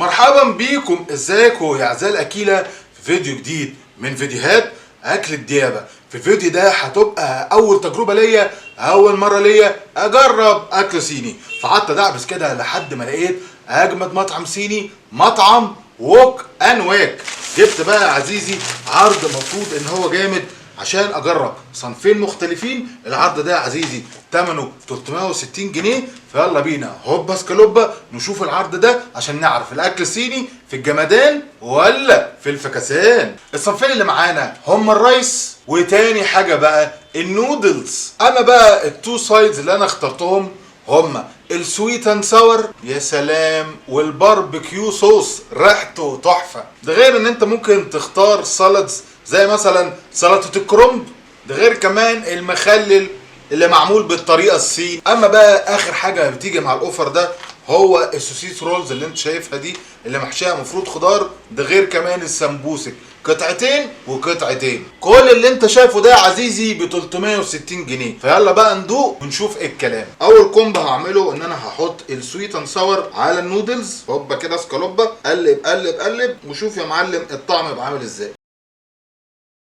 مرحبا بيكم، ازيكم يا اعزائي الاكيله في فيديو جديد من فيديوهات اكل الديابه. في الفيديو ده هتبقى اول تجربه ليا، اول مره ليا اجرب اكل صيني. فقعدت ادعبس كده لحد ما لقيت اجمد مطعم صيني، مطعم ووك ان ويك. جبت بقى يا عزيزي عرض المفروض ان هو جامد عشان اجرب صنفين مختلفين. العرض ده يا عزيزي ثمنه 360 جنيه. فيلا بينا هوبا سكالوبا نشوف العرض ده عشان نعرف الاكل الصيني في الجمدان ولا في الفكسان. الصنفين اللي معانا هم الرايس، وتاني حاجه بقى النودلز. اما بقى التو سايدز اللي انا اخترتهم هما السويت اند ساور، يا سلام، والباربيكيو صوص ريحته تحفه. ده غير ان انت ممكن تختار سالادز زي مثلا سلطه الكرنب، ده غير كمان المخلل اللي معمول بالطريقه الصين. اما بقى اخر حاجه بتيجي مع الاوفر ده هو السوسيس رولز اللي انت شايفها دي، اللي محشيه مفروض خضار، ده غير كمان السمبوسك قطعتين وقطعتين. كل اللي انت شايفه ده يا عزيزي ب 360 جنيه. فيلا بقى ندوق ونشوف ايه الكلام. اول كومب هعمله ان انا هحط السويت اند ساور على النودلز، هوبا كده سكالوبا، قلب قلب قلب وشوف يا معلم الطعم يبقى عامل ازاي.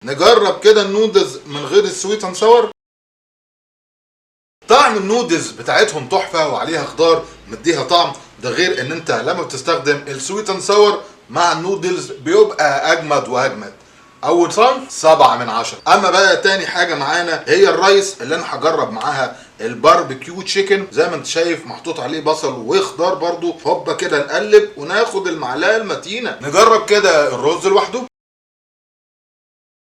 نجرب كده النودلز من غير السويت اند ساور. طعم النودلز بتاعتهم تحفه وعليها خضار مديها طعم، ده غير ان انت لما بتستخدم السويت اند ساور مع النودلز بيبقى اجمد واجمد. اول صنف 7 من 10. اما بقى تاني حاجه معانا هي الرايس اللي انا هجرب معاها الباربيكيو تشيكن. زي ما انت شايف محطوط عليه بصل وخضار برضو. هوبا كده نقلب وناخد المعلقه المتينه. نجرب كده الرز لوحده.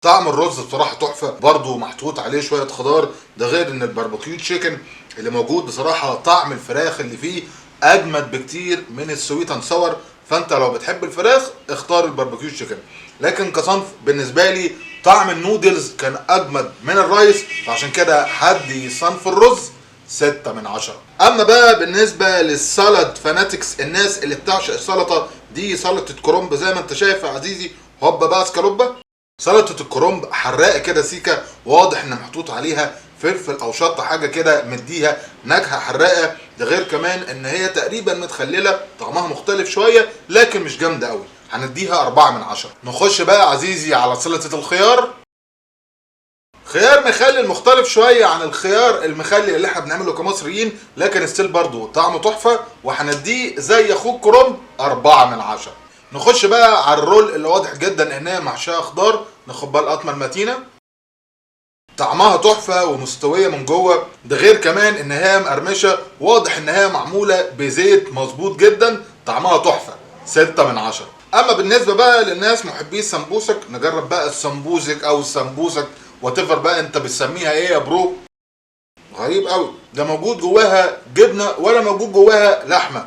طعم الرز بصراحه تحفه، برضو محطوط عليه شويه خضار، ده غير ان الباربيكيو تشيكن اللي موجود بصراحه طعم الفراخ اللي فيه اجمد بكتير من السويت اند ساور. فانت لو بتحب الفراخ اختار الباربيكيو تشيكن، لكن كصنف بالنسبه لي طعم النودلز كان اجمد من الرايس، فعشان كده هدي صنف الرز 6 من 10. اما بقى بالنسبه للسالاد فاناتكس، الناس اللي بتعشق السلطه دي، سلطه كرنب زي ما انت شايف يا عزيزي. هوبا بقى سكالوبا. سلطه الكرنب حراقه كده سيكه، واضح ان محطوط عليها فلفل او شطه، حاجه كده مديها نكهه حراقه، ده غير كمان ان هي تقريبا متخلله، طعمها مختلف شويه لكن مش جامده قوي. هنديها 4 من 10. نخش بقى يا عزيزي على سلطه الخيار. خيار مخلل مختلف شويه عن الخيار المخلل اللي احنا بنعمله كمصريين، لكن ستيل برضو طعمه تحفه، وهنديه زي اخوك كرنب 4 من 10. نخش بقى على الرول اللي واضح جدا ان هي محشيه خضار. ناخد بقى القطمه المتينه، طعمها تحفه ومستويه من جوه، ده غير كمان ان هي مقرمشه، واضح ان هي معموله بزيت مظبوط جدا، طعمها تحفه 6 من 10. اما بالنسبه بقى للناس محبي السمبوسك، نجرب بقى السمبوسك او السمبوسك واتيفر بقى انت بتسميها ايه يا برو. غريب قوي، ده موجود جواها جبنه ولا موجود جواها لحمه.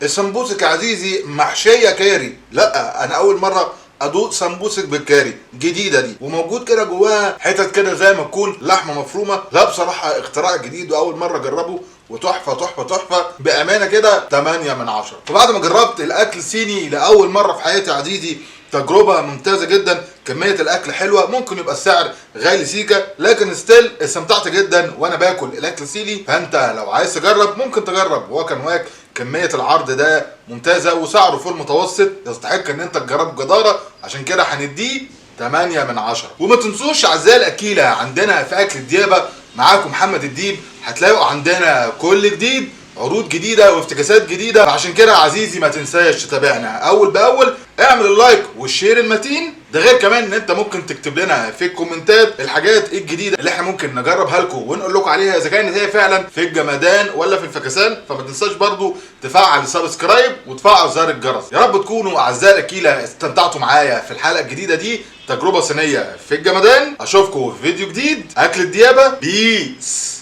السمبوسك يا عزيزي محشيه كاري. لا، انا اول مره ادوق سمبوسك بالكاري، جديده دي، وموجود كده جواها حتت كده زي ما تكون لحمه مفرومه. لا بصراحه اختراع جديد واول مره اجربه، وتحفه تحفه تحفه بامانه كده 8 من 10. فبعد ما جربت الاكل الصيني لاول مره في حياتي يا عزيزي، تجربه ممتازه جدا. كميه الاكل حلوه، ممكن يبقى السعر غالي سيكا، لكن ستيل استمتعت جدا وانا باكل الاكل الصيني. فانت لو عايز تجرب ممكن تجرب ووك ان ويك. كميه العرض ده ممتازه وسعره في المتوسط، يستحق ان انت تجرب جداره، عشان كده هنديه 8 من 10. وما تنسوش اعزائي الاكيله، عندنا في اكل الديابه معاكم محمد الديب، هتلاقوا عندنا كل جديد، عروض جديده وافتكاسات جديده. فعشان كده يا عزيزي ما تنساش تتابعنا اول باول، اعمل اللايك والشير المتين، ده غير كمان ان انت ممكن تكتب لنا في الكومنتات الحاجات الجديده اللي احنا ممكن نجربها لكم ونقول لكم عليها اذا كانت هي فعلا في الجمدان ولا في الفكسان. فما تنساش برضو تفعل السبسكرايب وتفعل زر الجرس. يا رب تكونوا اعزائي الاكيله استمتعتوا معايا في الحلقه الجديده دي، تجربه صينيه في الجمدان. اشوفكم في فيديو جديد اكل الديابه. بيس.